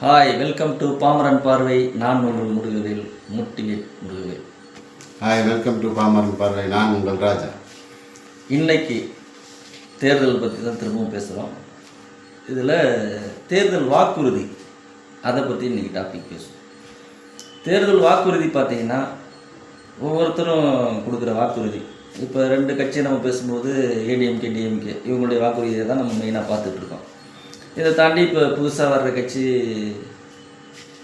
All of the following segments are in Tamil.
Hi, welcome to Pamaran Parvai. நான் உங்கள் Murugavel, motivate Murugavel. Hi, welcome to Pamaran Parvai. நான் உங்கள் ராஜா. இன்னைக்கு தேர்தல் பற்றி தான் திரும்பவும் பேசுகிறோம். இதில் தேர்தல் வாக்குறுதி, அதை பற்றி இன்றைக்கி டாபிக் பேசுவோம். தேர்தல் வாக்குறுதி பார்த்திங்கன்னா ஒவ்வொருத்தரும் கொடுக்குற வாக்குறுதி. இப்போ ரெண்டு கட்சியை நம்ம பேசும்போது ஏடிஎம்கே டிஎம்கே இவங்களுடைய வாக்குறுதியை தான் நம்ம மெயினாக பார்த்துட்ருக்கோம். இதை தாண்டி இப்போ புதுசாக வர்ற கட்சி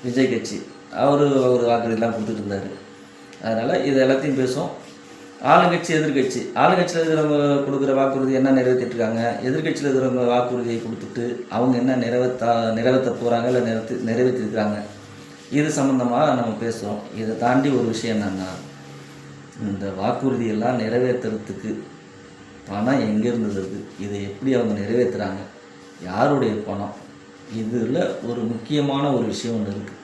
விஜய் கட்சி, அவர் வாக்குறுதியெலாம் கொடுத்துட்டு இருந்தார். அதனால் இது எல்லாத்தையும் பேசும். ஆளுங்கட்சி எதிர்கட்சி, ஆளுங்கட்சியில் இருக்கிறவங்க கொடுக்குற வாக்குறுதி என்ன நிறைவேற்றிட்டுருக்காங்க, எதிர்கட்சியில் இருக்கிறவங்க வாக்குறுதியை கொடுத்துட்டு அவங்க என்ன நிறைவேற்ற போகிறாங்க இல்லை நிறைவேற்றிருக்கிறாங்க, இது சம்மந்தமாக நம்ம பேசுகிறோம். இதை தாண்டி ஒரு விஷயம் என்னென்னா, இந்த வாக்குறுதியெல்லாம் நிறைவேற்றுறதுக்கு பணம் எங்கேருந்து வருது, இதை எப்படி அவங்க நிறைவேற்றுறாங்க, யாருடைய பணம், இதில் ஒரு முக்கியமான ஒரு விஷயம் ஒன்று இருக்குது.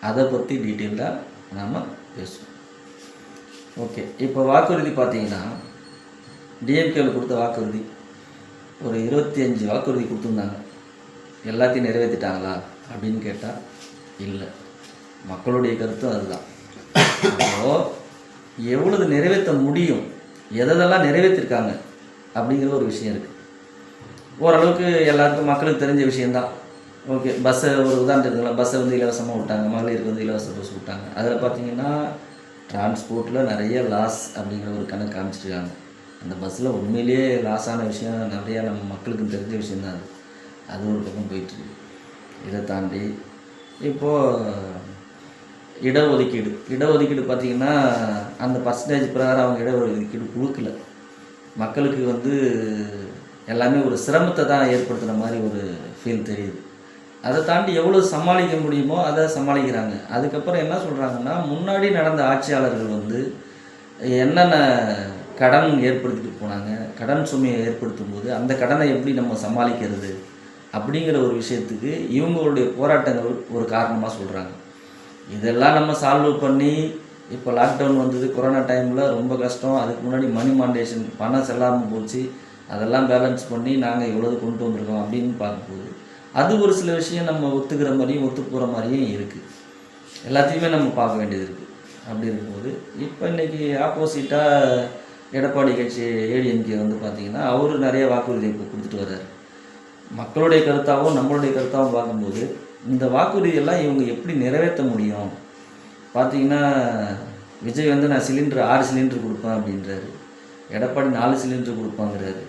அதை பற்றி டீட்டெயிலாக நாம் பேசுவோம். ஓகே, இப்போ வாக்குறுதி பார்த்தீங்கன்னா டிஎம்கேவில் கொடுத்த வாக்குறுதி ஒரு 25 வாக்குறுதி கொடுத்துருந்தாங்க. எல்லாத்தையும் நிறைவேற்றிட்டாங்களா அப்படின்னு கேட்டால் இல்லை. மக்களுடைய கருத்தும் அதுதான். அப்போது எவ்வளவு நிறைவேற்ற முடியும், எதெல்லாம் நிறைவேற்றிருக்காங்க அப்படிங்கிற ஒரு விஷயம் இருக்குது. ஓரளவுக்கு எல்லாருக்கும் மக்களுக்கு தெரிஞ்ச விஷயந்தான். ஓகே, பஸ்ஸை ஒரு உதாரணத்துக்குங்களா, பஸ்ஸை வந்து இலவசமாக விட்டாங்க, மகளிருக்கு வந்து இலவச பஸ் விட்டாங்க. அதில் பார்த்தீங்கன்னா டிரான்ஸ்போர்ட்டில் நிறைய லாஸ் அப்படிங்கிற ஒரு கணக்கு காமிச்சிருக்காங்க. அந்த பஸ்ஸில் உண்மையிலேயே லாஸான விஷயம் நிறையா நம்ம மக்களுக்கு தெரிஞ்ச விஷயந்தான். அது ஒரு பக்கம் போயிட்டுருக்கு. இதை தாண்டி இப்போது இடஒதுக்கீடு பார்த்திங்கன்னா அந்த பர்சன்டேஜ் பிரகாரம் அவங்க இடஒதுக்கீடு கொடுக்கல. மக்களுக்கு வந்து எல்லாமே ஒரு சிரமத்தை தான் ஏற்படுத்துகிற மாதிரி ஒரு ஃபீல் தெரியுது. அதை தாண்டி எவ்வளோ சமாளிக்க முடியுமோ அதை சமாளிக்கிறாங்க. அதுக்கப்புறம் என்ன சொல்கிறாங்கன்னா, முன்னாடி நடந்த ஆட்சியாளர்கள் வந்து என்னென்ன கடன் ஏற்படுத்திட்டு போனாங்க, கடன் சுமையை ஏற்படுத்தும் போது அந்த கடனை எப்படி நம்ம சமாளிக்கிறது அப்படிங்கிற ஒரு விஷயத்துக்கு இவங்களுடைய போராட்டங்கள் ஒரு காரணமாக சொல்கிறாங்க. இதெல்லாம் நம்ம சால்வ் பண்ணி, இப்போ லாக்டவுன் வந்தது, கொரோனா டைமில் ரொம்ப கஷ்டம். அதுக்கு முன்னாடி மணி மாண்டேஷன் பணம் செல்லாமல் போச்சு, அதெல்லாம் பேலன்ஸ் பண்ணி நாங்கள் இவ்வளவு கொண்டு வந்திருக்கோம் அப்படின்னு பார்க்கும்போது அது ஒரு சில விஷயம் நம்ம ஒத்துக்கிற மாதிரியும் ஒத்து போகிற மாதிரியும் இருக்குது. எல்லாத்தையுமே நம்ம பார்க்க வேண்டியது இருக்குது. அப்படி இருக்கும்போது இப்போ இன்றைக்கி ஆப்போசிட்டாக எடப்பாடி கட்சி ஏடிஎம்கே வந்து பார்த்திங்கன்னா அவர் நிறைய வாக்குறுதி இப்போ கொடுத்துட்டு வர்றாரு. மக்களுடைய கருத்தாகவும் நம்மளுடைய கருத்தாகவும் பார்க்கும்போது இந்த வாக்குறுதியெல்லாம் இவங்க எப்படி நிறைவேற்ற முடியும். பார்த்திங்கன்னா விஜய் வந்து நான் 6 சிலிண்டர் கொடுப்பேன் அப்படின்றாரு. எடப்பாடி 4 சிலிண்டர் கொடுப்பாங்கிறாரு.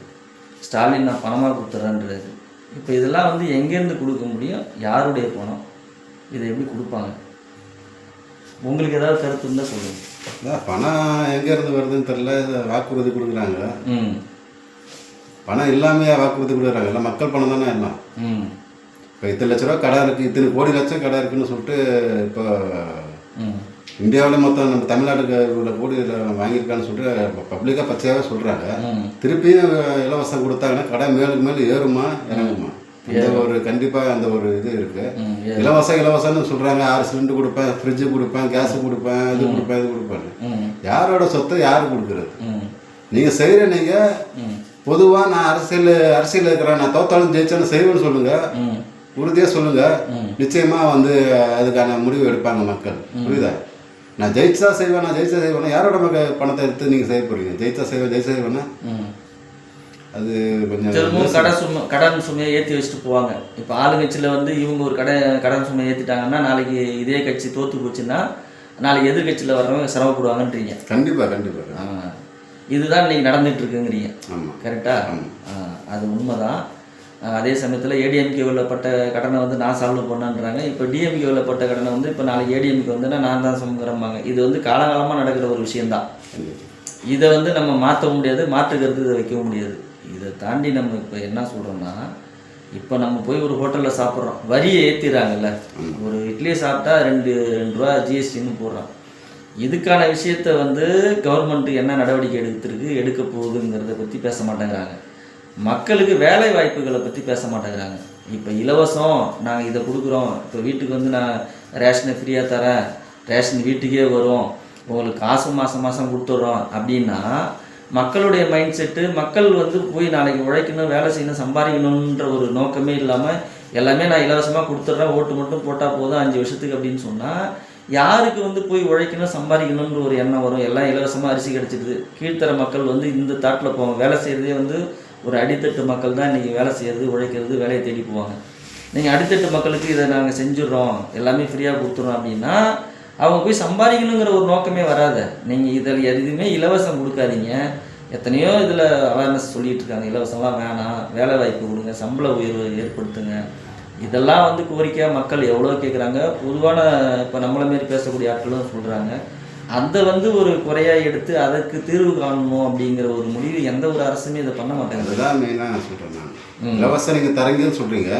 ஸ்டாலின் நான் பணமாக கொடுத்துட்றேன்றாரு. இப்போ இதெல்லாம் வந்து எங்கேருந்து கொடுக்க முடியும், யாருடைய பணம், இதை எப்படி கொடுப்பாங்க? உங்களுக்கு ஏதாவது கருத்து இருந்தால் சொல்லுங்கள். பணம் எங்கேருந்து வருதுன்னு தெரில. வாக்குறுதி கொடுக்குறாங்க. பணம் இல்லாமையா வாக்குறுதி கொடுக்குறாங்க? இல்லை, மக்கள் பணம் தானே எல்லாம். இப்போ இத்தனை லட்ச ரூபா கடை இருக்குது, இத்தனை கோடி லட்சம் கடை இருக்குதுன்னு சொல்லிட்டு இப்போ இந்தியாவில் மொத்தம் நம்ம தமிழ்நாட்டுக்கு இவ்வளோ கோடி வாங்கியிருக்கான்னு சொல்லிட்டு பப்ளிக்காக பச்சையாகவே சொல்கிறாங்க. திருப்பியும் இலவசம் கொடுத்தாங்கன்னா கடை மேலுக்கு மேலே ஏறுமா இறங்குமா? இந்த ஒரு கண்டிப்பாக அந்த ஒரு இது இருக்குது. இலவசம்னு சொல்கிறாங்க. 6 சிலிண்டர் கொடுப்பேன், ஃப்ரிட்ஜு கொடுப்பேன், கேஸு கொடுப்பேன், இது கொடுப்பேன்னு. யாரோட சொத்தை யார் கொடுக்குறது? நீங்கள் செய்கிற நீங்கள் பொதுவாக நான் அரசியல் இருக்கிறேன், நான் தோத்தாலும் ஜெயிச்சாலும் செய்வேன்னு சொல்லுங்கள், உறுதியாக சொல்லுங்கள். நிச்சயமாக வந்து அதுக்கான முடிவு எடுப்பாங்க மக்கள். புரியுதா? நான் ஜெயிச்சா செய்வேன்னா யாரோட பணத்தை எடுத்து நீங்கள் செய்ய போகிறீங்க? ஜெயிச்சா செய்வேன்னா அது கொஞ்சம் கடன் சுமையை ஏற்றி வச்சுட்டு போவாங்க. இப்போ ஆளுங்கட்சியில் வந்து இவங்க ஒரு கடன் சுமையை ஏற்றிட்டாங்கன்னா நாளைக்கு இதே கட்சி தோற்று போச்சுன்னா நாளைக்கு எதிர்கட்சியில் வர்றவங்க சிரமப்படுவாங்கன்றீங்க. கண்டிப்பாக இதுதான் இன்றைக்கி நடந்துகிட்டு இருக்குங்கிறீங்க. ஆமாம், கரெக்டாக? அது உண்மைதான். அதே சமயத்தில் ஏடிஎம்கேவில் பட்ட கடனை வந்து நான் சால்வ் பண்ணேன்றாங்க. இப்போ டிஎம்கேவில் பட்ட கடனை வந்து இப்போ நாளைக்கு ஏடிஎம்கே வந்துன்னா நான் தான் சுமக்கிறம்பாங்க. இது வந்து காலகாலமாக நடக்கிற ஒரு விஷயந்தான். இதை வந்து நம்ம மாற்ற முடியாது, மாற்றுக்கிறது இதை வைக்கவும் முடியாது. இதை தாண்டி நம்ம இப்போ என்ன சொல்கிறோம்னா, இப்போ நம்ம போய் ஒரு ஹோட்டலில் சாப்பிட்றோம், வரியை ஏற்றிடுறாங்கல்ல. ஒரு இட்லியை சாப்பிட்டா 2 ரூபா ஜிஎஸ்டின்னு போடுறோம். இதுக்கான விஷயத்த வந்து கவர்மெண்ட்டு என்ன நடவடிக்கை எடுக்க போகுதுங்கிறத பற்றி பேச மாட்டேங்கிறாங்க. மக்களுக்கு வேலை வாய்ப்புகளை பற்றி பேச மாட்டேங்கிறாங்க. இப்போ இலவசம் நாங்கள் இதை கொடுக்குறோம், இப்போ வீட்டுக்கு வந்து நான் ரேஷனை ஃப்ரீயாக தரேன், ரேஷன் வீட்டுக்கே வரும், உங்களுக்கு காசு மாதம் கொடுத்துட்றோம் அப்படின்னா மக்களுடைய மைண்ட் செட்டு, மக்கள் வந்து போய் நாளைக்கு உழைக்கணும், வேலை செய்யணும், சம்பாதிக்கணுன்ற ஒரு நோக்கமே இல்லாமல் எல்லாமே நான் இலவசமாக கொடுத்துட்றேன், ஓட்டு மட்டும் போட்டால் போதும் 5 வருஷத்துக்கு அப்படின்னு சொன்னால் யாருக்கு வந்து போய் உழைக்கணும் சம்பாதிக்கணுன்ற ஒரு எண்ணம் வரும்? எல்லாம் இலவசமாக அரிசி கிடச்சிடுது. கீழ்த்தர மக்கள் வந்து இந்த தாட்டில் போவாங்க. வேலை செய்கிறதே வந்து ஒரு அடித்தட்டு மக்கள் தான் இன்றைக்கி வேலை செய்கிறது, உழைக்கிறது, வேலையை தேடி போவாங்க. நீங்கள் அடித்தட்டு மக்களுக்கு இதை நாங்கள் செஞ்சிடறோம், எல்லாமே ஃப்ரீயாக கொடுத்துறோம் அப்படின்னா அவங்க போய் சம்பாதிக்கணுங்கிற ஒரு நோக்கமே வராது. நீங்கள் இதில் எதுவுமே இலவசம் கொடுக்காதீங்க. எத்தனையோ இதில் அவேர்னஸ் சொல்லிகிட்டு இருக்காங்க, இலவசம்லாம் வேணாம், வேலை வாய்ப்பு கொடுங்க, சம்பள உயர்வு ஏற்படுத்துங்க. இதெல்லாம் வந்து கோரிக்கையாக மக்கள் எவ்வளோ கேட்குறாங்க. பொதுவான இப்போ நம்மளை மாரி பேசக்கூடிய ஆட்களும் சொல்கிறாங்க. அதை வந்து ஒரு குறையாக எடுத்து அதற்கு தீர்வு காணணும் அப்படிங்கிற ஒரு முடிவு எந்த ஒரு அரசுமே இதை பண்ண மாட்டாங்க. அதுதான் மெயினாக நான் சொல்கிறேன். நான் இலவசம் நீங்கள் தரீங்கன்னு சொல்கிறீங்க,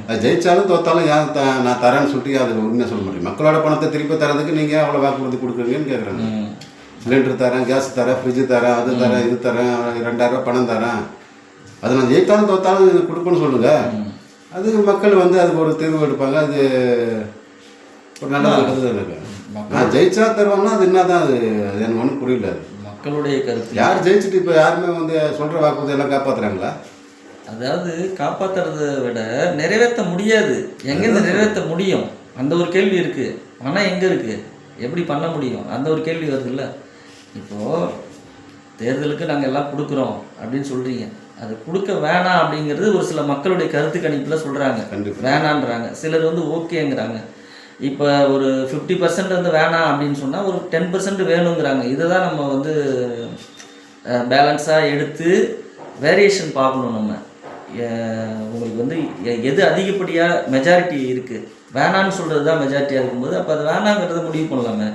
அது ஜெயிச்சாலும் தோத்தாலும் ஏன் நான் தரேன்னு சொல்லிட்டு அது உண்மையாக சொல்ல முடியும். மக்களோட பணத்தை திருப்பி தரதுக்கு நீங்கள் அவ்வளோ வாக்குறுதி கொடுக்குறீங்கன்னு கேட்குறாங்க. சிலிண்டர் தரேன், கேஸ் தரேன், ஃப்ரிட்ஜு தரேன், அது தரேன், இது தரேன், 2000 பணம் தரேன், அது நான் ஜெயித்தாலும் தோத்தாலும் கொடுப்பேன்னு சொல்லுங்கள். அது மக்கள் வந்து அதுக்கு ஒரு தீர்வு எடுப்பாங்க. அது ஒரு நல்லது இருக்கு. நான் ஜெயிச்சா தருவாங்கன்னா அது என்ன தான், அது எனக்கு ஒன்றும் புரியல. அது மக்களுடைய கருத்து. யார் ஜெயிச்சுட்டு இப்போ யாருமே வந்து சொல்கிற வாக்குறுதி எல்லாம் காப்பாற்றுறாங்களா? அதாவது காப்பாற்றுறத விட நிறைவேற்ற முடியாது. எங்கேருந்து நிறைவேற்ற முடியும் அந்த ஒரு கேள்வி இருக்குது. ஆனால் எங்கே இருக்குது, எப்படி பண்ண முடியும் அந்த ஒரு கேள்வி வருது இல்லை. இப்போது தேர்தலுக்கு நாங்கள் எல்லாம் கொடுக்குறோம் அப்படின்னு சொல்கிறீங்க, அது கொடுக்க வேணாம் அப்படிங்கிறது ஒரு சில மக்களுடைய கருத்து கணிப்பில் சொல்கிறாங்க. வேணான்றாங்க, சிலர் வந்து ஓகேங்கிறாங்க. இப்போ ஒரு 50% வந்து வேணாம் அப்படின்னு சொன்னால் ஒரு 10% வேணுங்கிறாங்க. இதை தான் நம்ம வந்து பேலன்ஸாக எடுத்து வேரியேஷன் பார்க்கணும். நம்ம உங்களுக்கு வந்து எது அதிகப்படியாக மெஜாரிட்டி இருக்குது, வேணான்னு சொல்கிறது தான் மெஜாரிட்டியாக இருக்கும்போது அப்போ அது வேணாங்கிறத முடிவு பண்ணலாமே.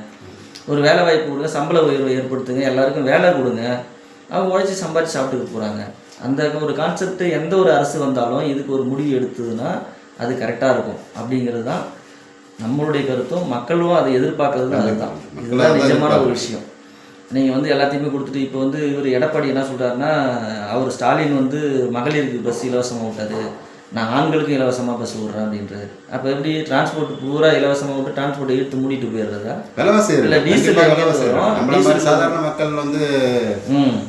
ஒரு வேலை வாய்ப்பு கொடுங்க, சம்பள உயர்வு ஏற்படுத்துங்க, எல்லாருக்கும் வேலை கொடுங்க, அவங்க உழைச்சி சம்பாதிச்சு சாப்பிட்டுக்க போகிறாங்க. அந்த ஒரு கான்செப்ட் எந்த ஒரு அரசு வந்தாலும் இதுக்கு ஒரு முடிவு எடுத்ததுன்னா அது கரெக்டாக இருக்கும் அப்படிங்கிறது தான் நம்மளுடைய கருத்தும். மக்களும் அதை எதிர்பார்க்கறது தான். அதுதான் இதுதான் நிஜமான ஒரு விஷயம். நீங்கள் வந்து எல்லாத்தையுமே கொடுத்துட்டு இப்போ வந்து இவர் எடப்பாடி என்ன சொல்கிறாருன்னா, அவர் ஸ்டாலின் வந்து மகளிருக்கு பஸ் இலவசமாக விட்டாரு, நான் ஆண்களுக்கும் இலவசமாக பஸ் விட்றேன் அப்படின்றது. அப்போ எப்படி டிரான்ஸ்போர்ட் பூரா இலவசமாக விட்டு டிரான்ஸ்போர்ட் இழுத்து மூடிட்டு போயிடுறதா? விலைவாசி இல்லை டீசல் சாதாரண மக்கள் வந்து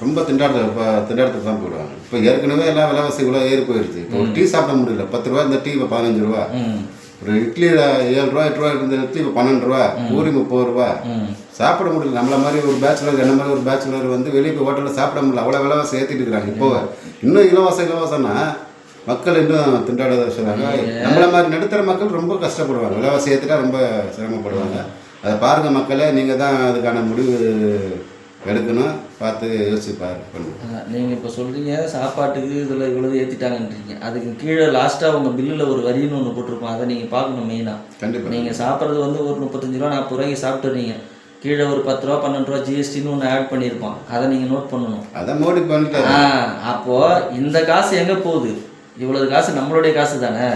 ரொம்ப திண்டாட்டத்துக்கு தான் போயிடுவாங்க. இப்போ ஏற்கனவே எல்லாம் விலைவாசி இவ்வளோ ஏறி போயிடுச்சு. இப்போ ஒரு டீ சாப்பிட முடியல, 10 ரூபா இந்த டீ இப்போ 15 ரூபா. ஒரு இட்லி 7 ரூபா 8 ரூபா இருந்த இட்லி இப்போ 12 ரூபா, பூரி 30 ரூபா. சாப்பிட முடியல. நம்மள மாதிரி ஒரு பேச்சுலர், என்ன மாதிரி ஒரு பேச்சுலர் வந்து வெளியே போய் ஹோட்டலில் சாப்பிட முடியல, அவ்வளோ விலைவாசி ஏற்றிட்டு இருக்கிறாங்க. இப்போ இன்னும் இலவசம்னா மக்கள் இன்னும் திண்டாட சொல்கிறாங்க. நம்மள மாதிரி நடுத்தர மக்கள் ரொம்ப கஷ்டப்படுவாங்க, விலைவாசி ஏற்றிட்டா ரொம்ப சிரமப்படுவாங்க. அதை பாருங்கள் மக்களே, நீங்கள் தான் அதுக்கான முடிவு எடுக்கணும், பார்த்து யோசிச்சு பண்ணுங்க. நீங்கள் இப்போ சொல்கிறீங்க சாப்பாட்டுக்கு இதில் இவ்வளவு ஏற்றிட்டாங்கன்றீங்க, அதுக்கு கீழே லாஸ்ட்டாக உங்கள் பில்லில் ஒரு வரின்னு ஒன்று போட்டிருப்போம், அதை நீங்கள் பார்க்கணும் மெயினாக. கண்டிப்பாக நீங்கள் சாப்பிட்றது வந்து ஒரு 35 ரூபா 40 ரூபாய்க்கு சாப்பிட்டுறீங்க, கீழே ஒரு 10 ரூபா 12 ரூபா ஜிஎஸ்டின்னு ஒன்று ஆட் பண்ணியிருப்பான், அதை நீங்கள் நோட் பண்ணணும். அதை மோடி பண்ணிட்டு அப்போது இந்த காசு எங்கே போகுது? இவ்வளவு காசு நம்மளுடைய காசு தானே.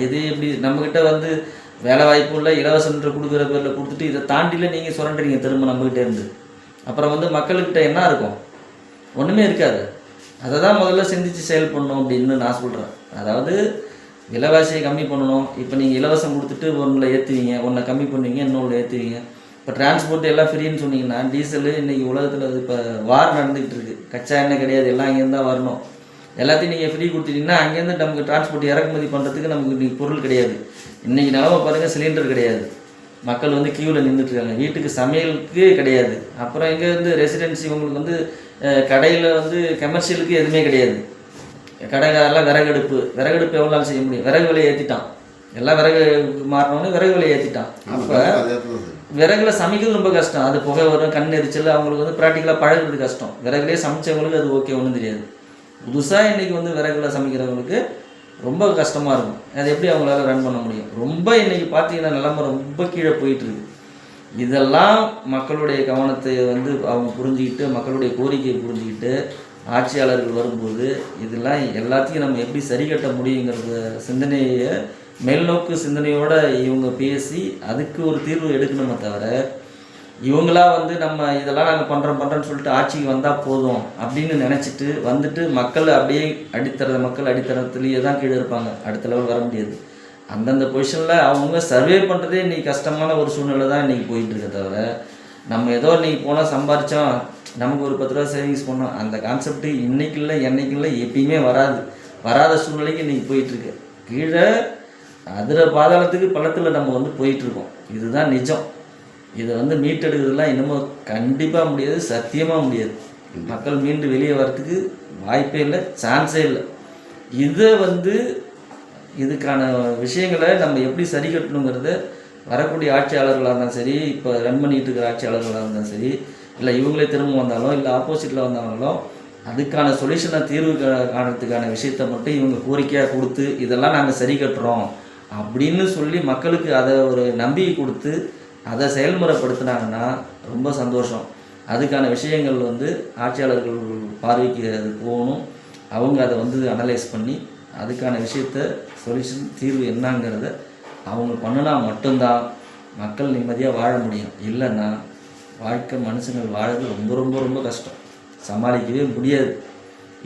இது எப்படி நம்மக்கிட்ட வந்து வேலை வாய்ப்பு இல்லை, இலவசன்ற கொடுக்குற பேரில் கொடுத்துட்டு இதை தாண்டில நீங்கள் சுரண்டுறீங்க திரும்ப நம்மக்கிட்டே இருந்து. அப்புறம் வந்து மக்கள்கிட்ட என்ன இருக்கும்? ஒன்றுமே இருக்காது. அதை தான் முதல்ல சிந்தித்து செயல் பண்ணணும் அப்படின்னு நான் சொல்கிறேன். அதாவது விலைவாசியை கம்மி பண்ணணும். இப்போ நீங்கள் இலவசம் கொடுத்துட்டு ஒன்றில் ஏற்றுவீங்க, ஒன்றை கம்மி பண்ணுவீங்க, இன்னொன்று ஏற்றுவீங்க. இப்போ டிரான்ஸ்போர்ட் எல்லாம் ஃப்ரீன்னு சொன்னீங்கன்னா டீசலு இன்றைக்கி உலகத்தில் இப்போ வார் நடந்துக்கிட்டு இருக்குது, கச்சா எண்ணெய் கிடையாது, எல்லாம் அங்கேருந்து தான் வரணும். எல்லாத்தையும் நீங்கள் ஃப்ரீ கொடுத்துட்டீங்கன்னா அங்கேருந்து நமக்கு டிரான்ஸ்போர்ட் இறக்குமதி பண்ணுறதுக்கு நமக்கு இன்றைக்கி பொருள் கிடையாது. இன்றைக்கி நிலவை பாருங்கள், சிலிண்டர் கிடையாது, மக்கள் வந்து கியூவில் நின்றுட்டுருக்காங்க, வீட்டுக்கு சமையலுக்கு கிடையாது. அப்புறம் எங்கே வந்து ரெசிடென்சி உங்களுக்கு வந்து கடையில் வந்து கமர்ஷியலுக்கு எதுவுமே கிடையாது. கடைக்காரெல்லாம் விறகடுப்பு எவ்வளோ நாள் செய்ய முடியும்? விறகு விலையை ஏற்றிட்டான், எல்லாம் விறகு மாறினோடனே விறகு விலையை ஏற்றிட்டான். அப்போ விறகுல சமைக்கிறது ரொம்ப கஷ்டம், அது புகை வரும், கண் எரிச்சல், அவங்களுக்கு வந்து ப்ராக்டிக்கலாக பழகிறது கஷ்டம். விறகுலேயே சமைச்சவங்களுக்கு அது ஓகே, ஒன்றும் தெரியாது. புதுசாக இன்றைக்கி வந்து விறகுல சமைக்கிறவங்களுக்கு ரொம்ப கஷ்டமாக இருக்கும். அது எப்படி அவங்களால ரன் பண்ண முடியும்? ரொம்ப இன்றைக்கி பார்த்தீங்கன்னா நிலைமை ரொம்ப கீழே போயிட்டுருக்கு. இதெல்லாம் மக்களுடைய கவனத்தை வந்து அவங்க புரிஞ்சுக்கிட்டு, மக்களுடைய கோரிக்கையை புரிஞ்சுக்கிட்டு ஆட்சியாளர்கள் வரும்போது இதெல்லாம் எல்லாத்தையும் நம்ம எப்படி சரி கட்ட முடியுங்கிறத சிந்தனையை மேல்நோக்கு சிந்தனையோடு இவங்க பேசி அதுக்கு ஒரு தீர்வு எடுக்கணுமே தவிர, இவங்களா வந்து நம்ம இதெல்லாம் நாங்கள் பண்ணுறோன்னு சொல்லிட்டு ஆட்சிக்கு வந்தால் போதும் அப்படின்னு நினச்சிட்டு வந்துட்டு மக்கள் அப்படியே மக்கள் அடித்தரத்துலேயே தான் கீழே இருப்பாங்க, அடுத்த லெவல் வர முடியாது. அந்தந்த பொசிஷனில் அவங்க சர்வே பண்ணுறதே இன்றைக்கி கஷ்டமான ஒரு சூழ்நிலை தான் இன்றைக்கி போயிட்டுருக்க தவிர, நம்ம ஏதோ இன்றைக்கி போனால் சம்பாரித்தோம், நமக்கு ஒரு 10 ரூபா சேவிங்ஸ் பண்ணோம், அந்த கான்செப்ட்டு இன்றைக்கி இல்லை என்னைக்கு இல்லை எப்பயுமே வராத சூழ்நிலைக்கு இன்றைக்கி போயிட்டுருக்கு. கீழே அதில் பாதாளத்துக்கு பள்ளத்தில் நம்ம வந்து போயிட்டுருக்கோம். இதுதான் நிஜம். இதை வந்து மீட்டெடுக்கிறதுலாம் இன்னமும் கண்டிப்பாக முடியாது, சத்தியமாக முடியாது. மக்கள் மீண்டு வெளியே வர்றதுக்கு வாய்ப்பே இல்லை, சான்ஸே இல்லை. இதை வந்து இதுக்கான விஷயங்களை நம்ம எப்படி சரி கட்டணுங்கிறத வரக்கூடிய ஆட்சியாளர்களாக இருந்தாலும் சரி, இப்போ ரன் பண்ணிகிட்டு இருக்கிற ஆட்சியாளர்களாக இருந்தாலும் சரி, இல்லை இவங்களே திரும்ப வந்தாலும், இல்லை ஆப்போசிட்டில் வந்தாலும், அதுக்கான சொல்யூஷனை தீர்வு காணறதுக்கான விஷயத்த மட்டும் இவங்க கோரிக்கையாக கொடுத்து இதெல்லாம் நாங்கள் சரி கட்டுறோம் அப்படின்னு சொல்லி மக்களுக்கு அதை ஒரு நம்பிக்கை கொடுத்து அதை செயல்முறைப்படுத்தினாங்கன்னா ரொம்ப சந்தோஷம். அதுக்கான விஷயங்கள் வந்து ஆட்சியாளர்கள் பார்வைக்கு அது போகணும். அவங்க அதை வந்து அனலைஸ் பண்ணி அதுக்கான விஷயத்த சொல்யூஷன் தீர்வு என்னங்கிறத அவங்க பண்ணினா மட்டும்தான் மக்கள் நிம்மதியாக வாழ முடியும். இல்லைன்னா வாழ்க்கை மனுஷங்கள் வாழறது ரொம்ப ரொம்ப ரொம்ப கஷ்டம், சமாளிக்கவே முடியாது.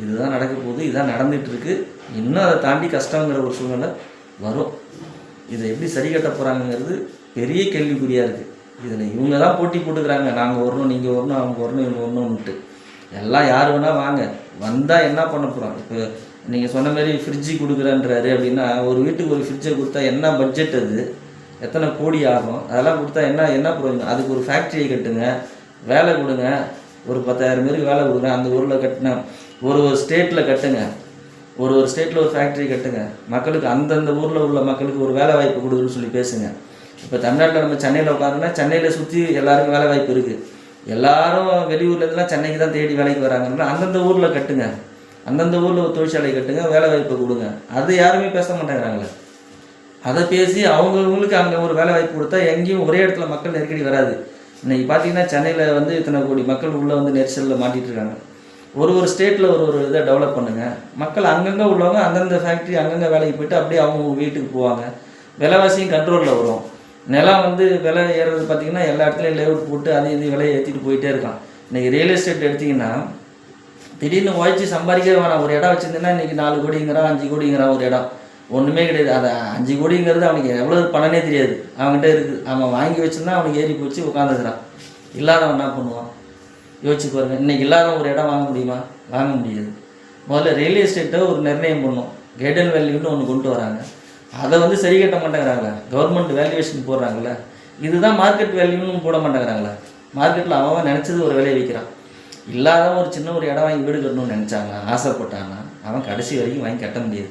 இதுதான் நடக்க போகுது, இதுதான் நடந்துகிட்ருக்கு. இன்னும் அதை தாண்டி கஷ்டங்கிற ஒரு சூழ்நிலை வரும். இதை எப்படி சரி கட்ட போகிறாங்கங்கிறது பெரிய கேள்விக்குறியாக இருக்குது. இதில் இவங்க தான் போட்டி போட்டுக்கிறாங்க, நாங்கள் வரணும், நீங்கள் வரணும், அவங்க வரணும், இவங்க வரணும்ன்ட்டு. எல்லாம் யார் வேணால் வாங்க, வந்தால் என்ன பண்ண போகிறோம்? இப்போ நீங்கள் சொன்ன மாதிரி ஃப்ரிட்ஜு கொடுக்குறேன்றாரு அப்படின்னா, ஒரு வீட்டுக்கு ஒரு ஃப்ரிட்ஜை கொடுத்தா என்ன பட்ஜெட், அது எத்தனை கோடி ஆகும்? அதெல்லாம் கொடுத்தா என்ன பிரயோஜனம்? அதுக்கு ஒரு ஃபேக்ட்ரியை கட்டுங்க, வேலை கொடுங்க, ஒரு 10,000 பேருக்கு வேலை கொடுங்க. அந்த ஊரில் கட்டினா ஒரு ஸ்டேட்டில் கட்டுங்க, ஒரு ஸ்டேட்டில் ஒரு ஃபேக்ட்ரி கட்டுங்க, மக்களுக்கு அந்தந்த ஊரில் உள்ள மக்களுக்கு ஒரு வேலை வாய்ப்பு கொடுக்குன்னு சொல்லி பேசுங்க. இப்போ தமிழ்நாட்டில் நம்ம சென்னையில் உட்காந்துன்னா சென்னையில் சுற்றி எல்லாருக்கும் வேலை வாய்ப்பு இருக்குது. எல்லாரும் வெளியூர்லேருந்துலாம் சென்னைக்கு தான் தேடி வேலைக்கு வராங்கன்னா அந்தந்த ஊரில் கட்டுங்க, அந்தந்த ஊரில் ஒரு தொழிற்சாலை கட்டுங்க, வேலை வாய்ப்பு கொடுங்க. அது யாருமே பேச மாட்டேங்கிறாங்களே. அதை பேசி அவங்கவுங்களுக்கு அங்கே ஒரு வேலை வாய்ப்பு கொடுத்தா எங்கேயும் ஒரே இடத்துல மக்கள் நெருக்கடி வராது. இன்றைக்கி பார்த்தீங்கன்னா சென்னையில் வந்து இத்தனை கோடி மக்கள் உள்ளே வந்து நெரிசலில் மாட்டிகிட்டு இருக்காங்க. ஒரு ஸ்டேட்டில் ஒரு இதை டெவலப் பண்ணுங்கள், மக்கள் அங்கங்கே உள்ளவங்க அந்தந்த ஃபேக்ட்ரி அங்கங்கே வேலைக்கு போய்ட்டு அப்படியே அவங்க வீட்டுக்கு போவாங்க. விலைவாசியும் கண்ட்ரோலில் வரும். நிலம் வந்து விலை ஏறுறது பார்த்திங்கன்னா எல்லா இடத்துலையும் லேஅவுட் போட்டு இது விலையை ஏற்றிட்டு போயிட்டே இருக்கான். இன்றைக்கி ரியல் எஸ்டேட் எடுத்திங்கன்னா திடீர்னு உழைச்சி சம்பாதிக்கவே வேணாம். ஒரு இடம் வச்சுருந்தேன்னா இன்றைக்கி 4 கோடிங்கிறான், 5 கோடிங்கிறான். ஒரு இடம் ஒன்றுமே கிடையாது. அதை 5 கோடிங்கிறது அவனுக்கு எவ்வளோ பணனே தெரியாது, அவன்கிட்ட இருக்குது. அவன் வாங்கி வச்சுருந்தா அவனுக்கு ஏறி போச்சு உட்காந்துக்கிறான். இல்லாதவன் என்ன பண்ணுவான் யோசிச்சு பாருங்கள். இன்றைக்கி இல்லாத ஒரு இடம் வாங்க முடியுமா? வாங்க முடியாது. முதல்ல ரியல் எஸ்டேட்டை ஒரு நிர்ணயம் பண்ணும், கேடன் வேல்யூன்னு ஒன்று கொண்டு வராங்க. அதை வந்து சரி கட்ட மாட்டேங்கிறாங்க. கவர்மெண்ட் வேல்யூவேஷன் போடுறாங்களே, இதுதான் மார்க்கெட் வேல்யூன்னு போட மாட்டேங்கிறாங்களே. மார்க்கெட்டில் அவன் நினச்சது ஒரு விலையை விற்கிறான். இல்லாத ஒரு சின்ன ஒரு இடம் வாங்கி வீடு கட்டணும்னு நினச்சாங்க, ஆசைப்பட்டாங்கன்னா அவன் கடைசி வரைக்கும் வாங்கி கட்ட முடியாது.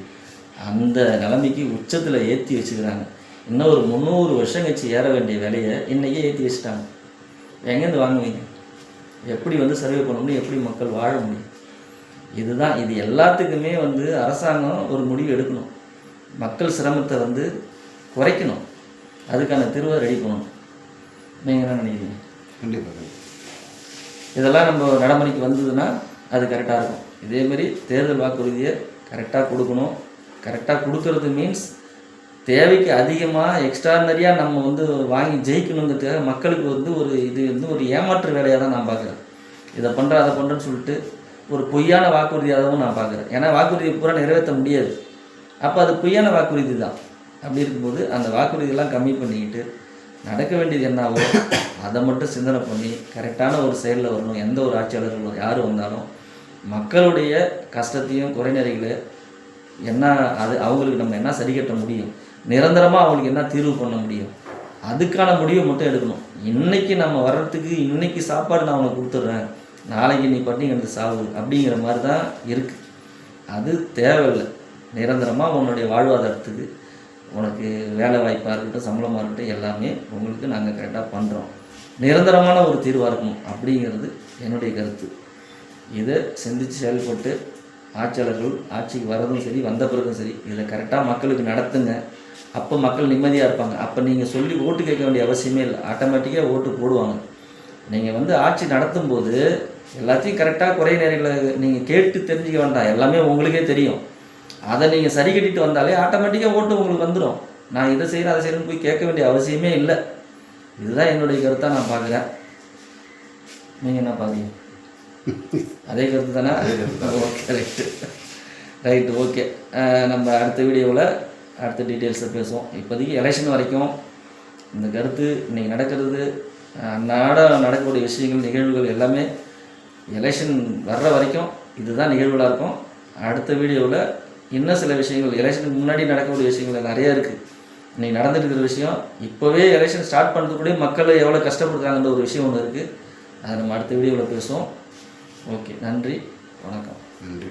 அந்த நிலைமைக்கு உச்சத்தில் ஏற்றி வச்சுக்கிறாங்க. இன்னும் ஒரு 300 வருஷம் கழிச்சு ஏற வேண்டிய விலையை இன்றைக்கே ஏற்றி வச்சுட்டாங்க. எங்கேருந்து வாங்குவீங்க? எப்படி வந்து சர்வே பண்ண முடியும்? எப்படி மக்கள் வாழ முடியும்? இதுதான் இது எல்லாத்துக்குமே வந்து அரசாங்கம் ஒரு முடிவு எடுக்கணும். மக்கள் சிரமத்தை வந்து குறைக்கணும், அதுக்கான தீர்வை ரெடி பண்ணணும். நீங்கள் என்ன நினைக்கிறீங்க? கண்டிப்பாக இதெல்லாம் நம்ம நடைமுறைக்கு வந்ததுன்னா அது கரெக்டாக இருக்கும். இதேமாரி தேர்தல் வாக்குறுதியை கரெக்டாக கொடுக்கணும். கரெக்டாக கொடுக்கறது மீன்ஸ் தேவைக்கு அதிகமாக எக்ஸ்ட்ரானரியாக நம்ம வந்து வாங்கி ஜெயிக்கணுங்கிறதுக்காக மக்களுக்கு வந்து இது வந்து ஒரு ஏமாற்று வேலையாக தான் நான் பார்க்குறேன். இதை பண்ணுறேன் அதை பண்ணுறேன்னு சொல்லிட்டு ஒரு பொய்யான வாக்குறுதியாகவும் நான் பார்க்குறேன். ஏன்னா வாக்குறுதியை பூரா நிறைவேற்ற முடியாது. அப்போ அது பொய்யான வாக்குறுதி தான். அப்படி இருக்கும்போது அந்த வாக்குறுதியெல்லாம் கம்மி பண்ணிக்கிட்டு நடக்க வேண்டியது என்னவோ அதை மட்டும் சிந்தனை பண்ணி கரெக்டான ஒரு செயலில் வரணும். எந்த ஒரு ஆட்சியாளர்கள் யார் வந்தாலும் மக்களுடைய கஷ்டத்தையும் குறைநிறைகளை என்ன அது அவங்களுக்கு நம்ம என்ன சரி கட்ட முடியும், நிரந்தரமாக அவங்களுக்கு என்ன தீர்வு பண்ண முடியும், அதுக்கான முடிவை மட்டும் எடுக்கணும். இன்றைக்கி நம்ம வர்றதுக்கு இன்றைக்கி சாப்பாடு நான் உனக்கு கொடுத்துட்றேன், நாளைக்கு நீ பட்டினி கிடந்து சாவு அப்படிங்கிற மாதிரி தான் இருக்குது. அது தேவையில்லை. நிரந்தரமாக உன்னுடைய வாழ்வாதாரத்துக்கு உனக்கு வேலை வாய்ப்பாக இருக்கட்டும், சம்பளமாக இருக்கட்டும், எல்லாமே உங்களுக்கு நாங்கள் கரெக்டாக பண்ணுறோம். நிரந்தரமான ஒரு தீர்வாக இருக்கணும் அப்படிங்கிறது என்னுடைய கருத்து. இதை சிந்தித்து செயல்பட்டு ஆட்சியாளர்கள் ஆட்சிக்கு வரதும் சரி, வந்த பிறகும் சரி, இதை கரெக்டாக மக்களுக்கு நடத்துங்க. அப்போ மக்கள் நிம்மதியாக இருப்பாங்க. அப்போ நீங்கள் சொல்லி ஓட்டு கேட்க வேண்டிய அவசியமே இல்லை, ஆட்டோமேட்டிக்காக ஓட்டு போடுவாங்க. நீங்கள் வந்து ஆட்சி நடத்தும் போது எல்லாத்தையும் கரெக்டாக குறை நிறைகளை நீங்கள் கேட்டு தெரிஞ்சுக்க வேண்டாம், எல்லாமே உங்களுக்கே தெரியும். அதை நீங்கள் சரி கட்டிட்டு வந்தாலே ஆட்டோமேட்டிக்காக ஓட்டு உங்களுக்கு வந்துடும். நான் இதை செய்கிறேன் அதை செய்யணும்னு போய் கேட்க வேண்டிய அவசியமே இல்லை. இதுதான் என்னுடைய கருத்தாக நான் பார்க்குறேன். நீங்கள் என்ன பார்க்குறீங்க? அதே கருத்து தானே? Okay, right okay. நம்ம அடுத்த வீடியோவில் அடுத்த டீட்டெயில்ஸை பேசுவோம். இப்போதைக்கு எலெக்ஷன் வரைக்கும் இந்த கருத்து இன்றைக்கி நடக்கிறது, நடக்கக்கூடிய விஷயங்கள் நிகழ்வுகள் எல்லாமே எலெக்ஷன் வர்ற வரைக்கும் இதுதான் நிகழ்வுகளாக இருக்கும். அடுத்த வீடியோவில் இன்னும் சில விஷயங்கள் எலெக்ஷனுக்கு முன்னாடி நடக்கக்கூடிய விஷயங்கள் நிறையா இருக்குது. இன்றைக்கி நடந்துட்டு இருக்கிற விஷயம், இப்போவே எலெக்ஷன் ஸ்டார்ட் பண்ணுறதுக்குள்ளே மக்களை எவ்வளோ கஷ்டப்படுறாங்கன்ற ஒரு விஷயம் ஒன்று இருக்குது. அதை நம்ம அடுத்த வீடியோவில் பேசுவோம். ஓகே, நன்றி, வணக்கம். நன்றி.